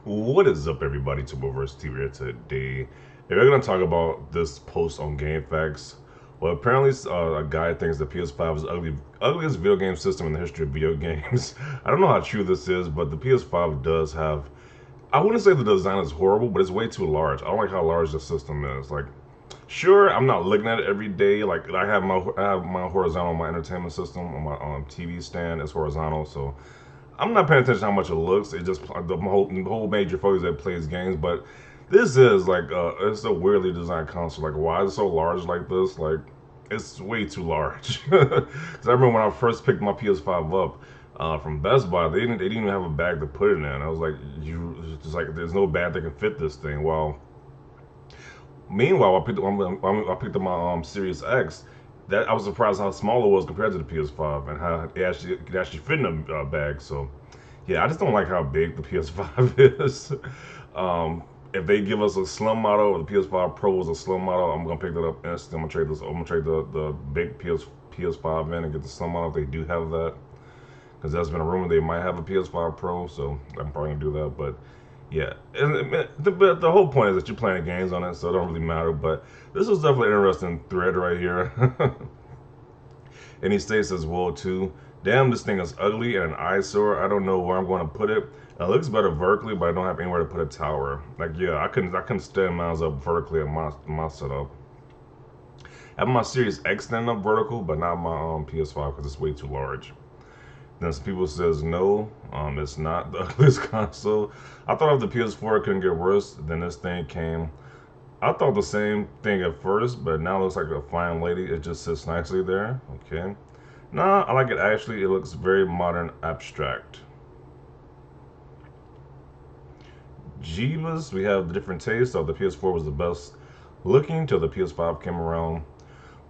What is up, everybody? Tuberverse TV here today. If we're gonna talk about this post on GameFAQs, well, apparently a guy thinks the PS5 is the ugliest video game system in the history of video games. I don't know how true this is, but the PS5 does have. I wouldn't say the design is horrible, but it's way too large. I don't like how large the system is. Like, sure, I'm not looking at it every day. Like, I have my horizontal, my entertainment system on my TV stand is horizontal, so I'm not paying attention to how much it looks. It just the whole major focus that plays games. But this is like it's a weirdly designed console. Like, why is it so large like this? Like, it's way too large. Because I remember when I first picked my PS5 up from Best Buy, they didn't even have a bag to put it in. I was like, just like there's no bag that can fit this thing. Well, meanwhile, I picked up my Series X. That I was surprised how small it was compared to the PS5 and how it could actually fit in a bag. So, yeah, I just don't like how big the PS5 is. If they give us a slim model, or the PS5 Pro is a slim model, I'm gonna pick that up instantly. I'm gonna trade the big PS5 in and get the slim model if they do have that. Because there's been a rumor they might have a PS5 Pro, so I'm probably gonna do that. But yeah, and the whole point is that you're playing games on it, so it don't really matter. But this was definitely an interesting thread right here. And he states as well too. Damn, this thing is ugly and an eyesore. I don't know where I'm going to put it. It looks better vertically, but I don't have anywhere to put a tower. Like, yeah, I couldn't stand mine up vertically in my setup. I have my Series X stand up vertical, but not my PS5 because it's way too large. Then some people says no, it's not the ugliest console. I thought if the PS4 couldn't get worse, then this thing came. I thought the same thing at first, but now it looks like a fine lady. It just sits nicely there. Okay. Nah, I like it actually. It looks very modern, abstract. Jeebus, we have the different tastes. So the PS4 was the best looking till the PS5 came around.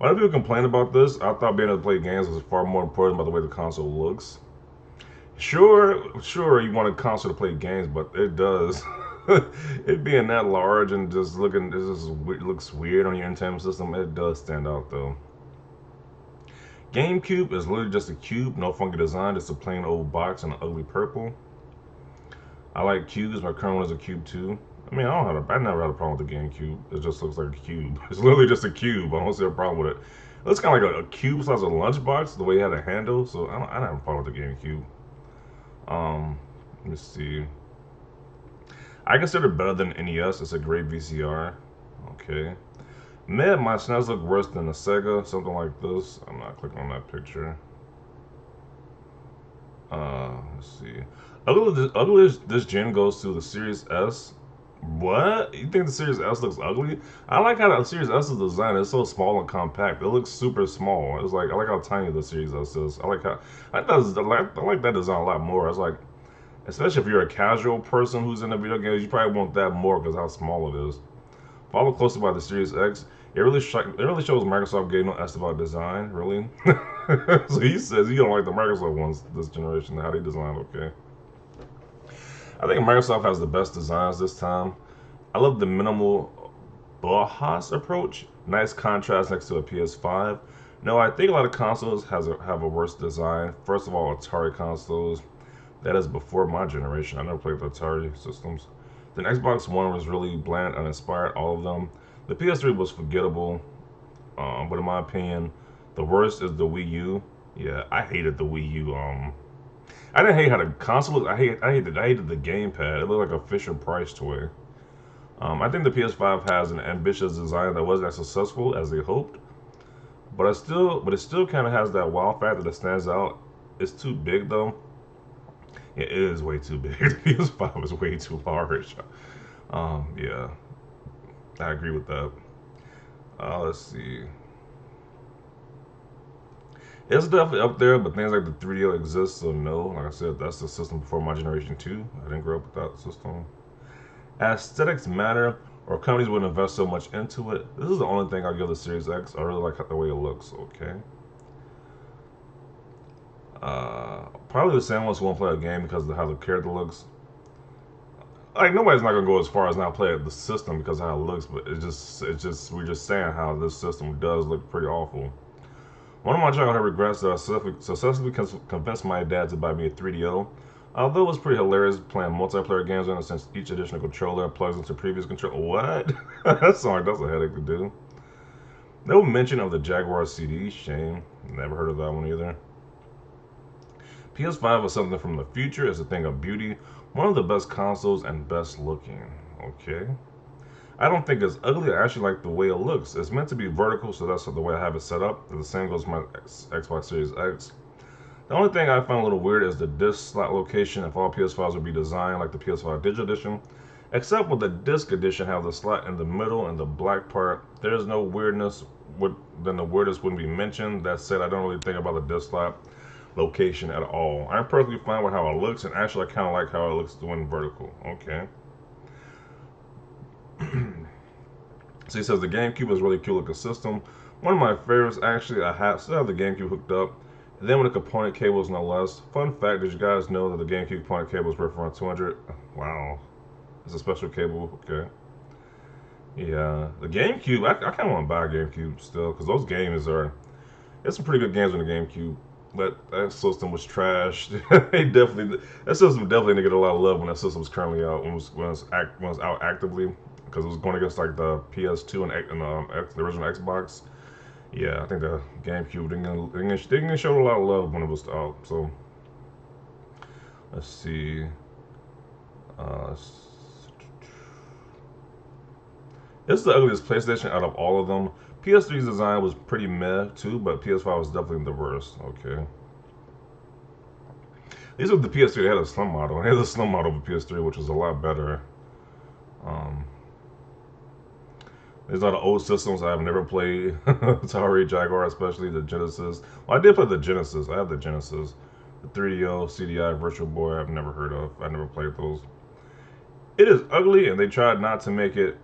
A lot of people complain about this. I thought being able to play games was far more important by the way the console looks. Sure, you want a console to play games, but it does. It being that large and just looking, looks weird on your entertainment system. It does stand out though. GameCube is literally just a cube, no funky design, just a plain old box in an ugly purple. I like cubes. My current one is a cube too. I mean, I never had a problem with the GameCube. It just looks like a cube. It's literally just a cube. I don't see a problem with it. It looks kind of like a cube size of lunchbox, the way it had a handle. So I don't have a problem with the GameCube. Let me see. I consider it better than NES. It's a great VCR. Okay. Man, my SNES look worse than the Sega. Something like this. I'm not clicking on that picture. Let's see. Ugly this gen goes to the Series S. What? You think the Series S looks ugly? I like how the Series S is designed. It's so small and compact. It looks super small. It's like I like how tiny the Series S is. I like that design a lot more. It's like, especially if you're a casual person who's in the video games, you probably want that more because how small it is. Followed closely by the Series X, it really shows Microsoft getting no S about design, really. So he says he don't like the Microsoft ones this generation, how they design. Okay, I think Microsoft has the best designs this time. I love the minimal Bauhaus approach, nice contrast next to a PS5. No, I think a lot of consoles have a worse design. First of all, Atari consoles. That is before my generation. I never played with Atari systems. The Xbox One was really bland, uninspired, all of them. The PS3 was forgettable, but in my opinion, the worst is the Wii U. Yeah, I hated the Wii U. I didn't hate how the console looked. I hated the gamepad. It looked like a Fisher Price toy. I think the PS5 has an ambitious design that wasn't as successful as they hoped, but it still kind of has that wow factor that stands out. It's too big though. It is way too big. The PS5 is way too large. Yeah, I agree with that. Let's see. It's definitely up there, but things like the 3DO exist, so no. Like I said, that's the system before my generation too. I didn't grow up with that system. Aesthetics matter, or companies would invest so much into it. This is the only thing I'll give the Series X. I really like the way it looks. Okay. Probably the same ones who won't play a game because of how the character looks. Like nobody's not gonna go as far as not play the system because of how it looks, but it's just we're just saying how this system does look pretty awful. One of my childhood regrets that I successfully convinced my dad to buy me a 3DO Although it's pretty hilarious playing multiplayer games on it since each additional controller plugs into previous controller. What? That's a headache to do. No mention of the Jaguar CD. Shame. Never heard of that one either. PS5 was something from the future. It's a thing of beauty. One of the best consoles and best looking. Okay. I don't think it's ugly. I actually like the way it looks. It's meant to be vertical, so that's the way I have it set up. The same goes with my Xbox Series X. The only thing I find a little weird is the disc slot location. If all PS5s would be designed like the PS5 Digital Edition, except with the disc edition have the slot in the middle and the black part. There's no weirdness. Then the weirdness wouldn't be mentioned. That said, I don't really think about the disc slot location at all. I'm perfectly fine with how it looks, and actually I kind of like how it looks when vertical. Okay. So he says the GameCube is really cool looking system. One of my favorites, actually. I still have the GameCube hooked up. And then with the component cables, no less. Fun fact: did you guys know that the GameCube component cable is worth around 200? Wow, it's a special cable. Okay. Yeah, the GameCube. I kind of want to buy a GameCube still because those games are. There's some pretty good games on the GameCube. But that system was trashed. That system definitely didn't get a lot of love when that system was currently out. When it was out actively, because it was going against like the PS2 and the original Xbox. Yeah, I think the GameCube didn't show a lot of love when it was out. So let's see. Uh, it's the ugliest PlayStation out of all of them. PS3's design was pretty meh too, but PS5 was definitely the worst. Okay. These were the PS3. They had a slim model. They had a slim model of the PS3, which was a lot better. Um, There's a lot of old systems I've never played. Atari, Jaguar, especially the Genesis. Well, I did play the Genesis. I have the Genesis. The 3DO, CDI, Virtual Boy, I've never heard of. I never played those. It is ugly, and they tried not to make it.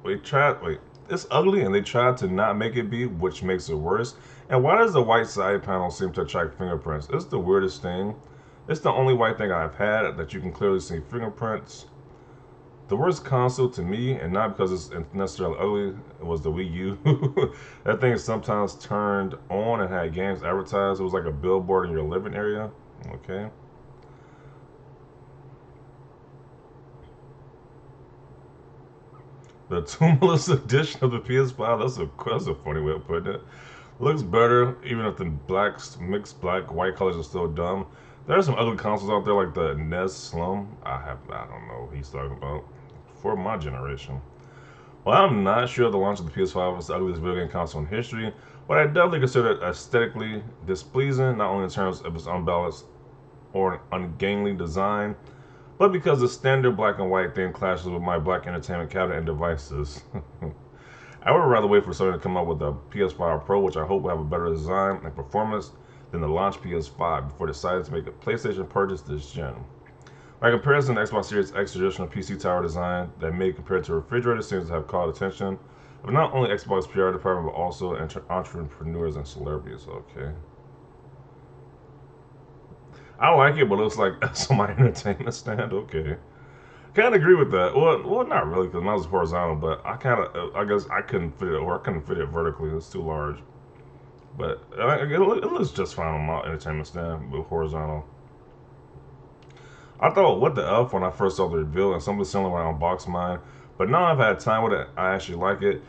It's ugly, and they tried to not make it be, which makes it worse. And why does the white side panel seem to attract fingerprints? It's the weirdest thing. It's the only white thing I've had that you can clearly see fingerprints. The worst console to me, and not because it's necessarily ugly, was the Wii U. That thing sometimes turned on and had games advertised. It was like a billboard in your living area. Okay. The Tumulus edition of the PS5, that's a funny way of putting it. Looks better, even if the mixed black, white colors are still dumb. There are some ugly consoles out there like the NES Slim. I don't know what he's talking about. For my generation. Well, I'm not sure the launch of the PS5 was the ugliest video game console in history, but I definitely consider it aesthetically displeasing, not only in terms of its unbalanced or ungainly design, but because the standard black and white theme clashes with my black entertainment cabinet and devices. I would rather wait for Sony to come up with a PS5 Pro, which I hope will have a better design and performance than the launch PS5 before deciding to make a PlayStation purchase this gen. By comparison, the Xbox Series X traditional PC tower design that may compared to a refrigerator seems to have caught attention of not only Xbox PR department but also entrepreneurs and celebrities. Okay. I like it, but it looks like that's on my entertainment stand. Okay. Kind of agree with that. Well, not really, because mine was horizontal, but I guess I couldn't fit it, or I couldn't fit it vertically. It's too large. But it looks just fine on my entertainment stand with horizontal. I thought, what the F, when I first saw the reveal, and something similar when I unboxed mine. But now I've had time with it, I actually like it.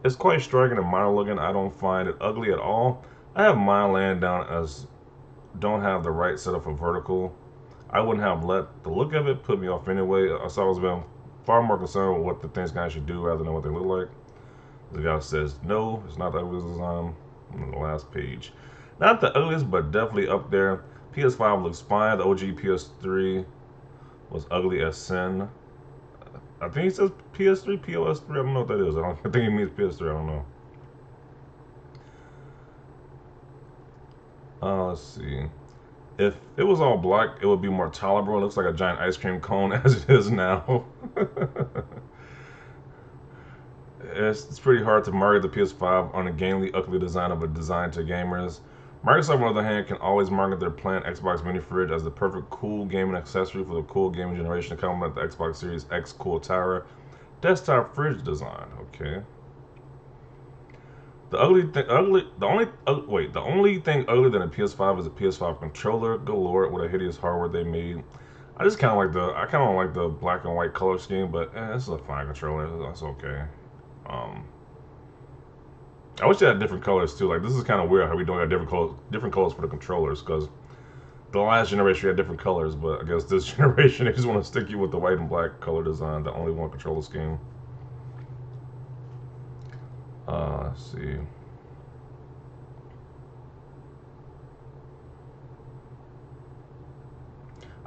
It's quite striking and modern looking. I don't find it ugly at all. I have mine laying down as don't have the right setup for vertical. I wouldn't have let the look of it put me off anyway. So I was been far more concerned with what the things can actually do rather than what they look like. The guy says, no, it's not the ugliest design on the last page. Not the ugliest, but definitely up there. PS5 looks fine. The OG PS3 was ugly as sin. I think he says PS3, POS3. I don't know what that is. I think he means PS3. I don't know. Let's see. If it was all black, it would be more tolerable. It looks like a giant ice cream cone as it is now. It's pretty hard to market the PS5 on a gamely, ugly design of a design to gamers. Microsoft, on the other hand, can always market their planned Xbox mini fridge as the perfect cool gaming accessory for the cool gaming generation to complement the Xbox Series X cool tower desktop fridge design. Okay. The only thing ugly than a PS5 is a PS5 controller. Good lord, what a hideous hardware they made. I just I kind of like the black and white color scheme, but this is a fine controller. That's okay. Um, I wish they had different colors too. Like this is kind of weird how we don't have different colors for the controllers because the last generation we had different colors, but I guess this generation they just want to stick you with the white and black color design, the only one controller scheme. Let's see.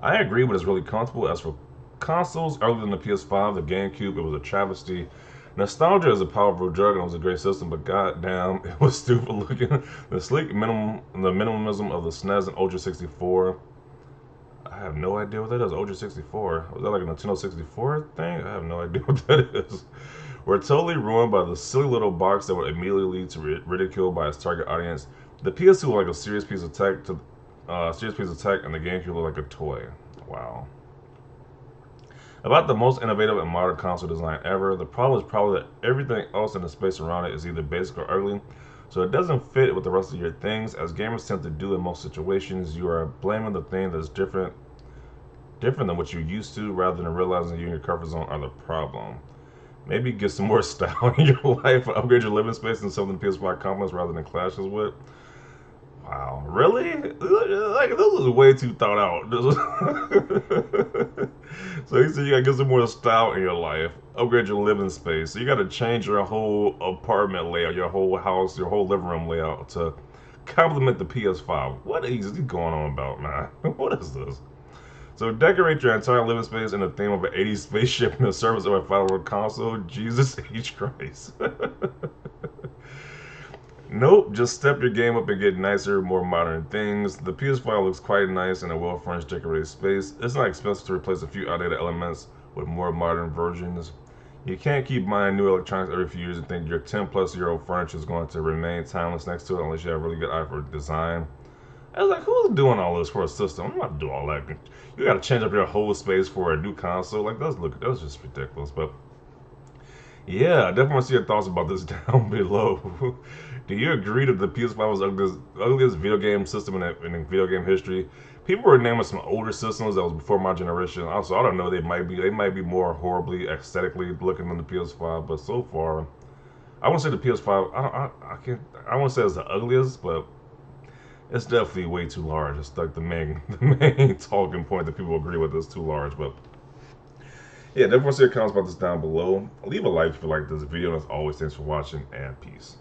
I agree, but it's really comfortable. As for consoles, earlier than the PS5, the GameCube, it was a travesty. Nostalgia is a powerful drug and it was a great system, but goddamn, it was stupid looking. The minimalism of the SNES and Ultra 64. I have no idea what that is. Ultra 64. Was that like a Nintendo 64 thing? I have no idea what that is. We're totally ruined by the silly little box that would immediately lead to ridicule by its target audience. The PS2 was like a serious piece of tech and the GameCube looked like a toy. Wow. About the most innovative and modern console design ever, the problem is probably that everything else in the space around it is either basic or ugly, so it doesn't fit with the rest of your things. As gamers tend to do in most situations, you are blaming the thing that's different than what you're used to, rather than realizing you and your comfort zone are the problem. Maybe get some more style in your life, upgrade your living space, and something PS5 complements rather than clashes with. Wow, really? Like this was way too thought out. So you said you gotta get some more style in your life, upgrade your living space. So you gotta change your whole apartment layout, your whole house, your whole living room layout to complement the PS5. What is he going on about, man? What is this? So decorate your entire living space in the theme of an 80s spaceship in the service of a Final World console. Jesus H. Christ. Nope, just step your game up and get nicer, more modern things. The PS5 looks quite nice in a well-furnished, decorated space. It's not expensive to replace a few outdated elements with more modern versions. You can't keep buying new electronics every few years and think your 10-plus-year-old furniture is going to remain timeless next to it unless you have a really good eye for design. I was like, who's doing all this for a system? I'm not doing all that. You gotta change up your whole space for a new console. Like, that's just ridiculous. But yeah, I definitely want to see your thoughts about this down below. Do you agree that the PS5 was ugliest video game system in video game history? People were naming some older systems that was before my generation. Also, I don't know, they might be more horribly aesthetically looking than the PS5, but so far, I want to say the PS5. I can't. I want to say it's the ugliest, but it's definitely way too large. It's like the main the main talking point that people agree with is too large, but. Yeah, definitely see your comments about this down below. Leave a like if you like this video. And as always, thanks for watching and peace.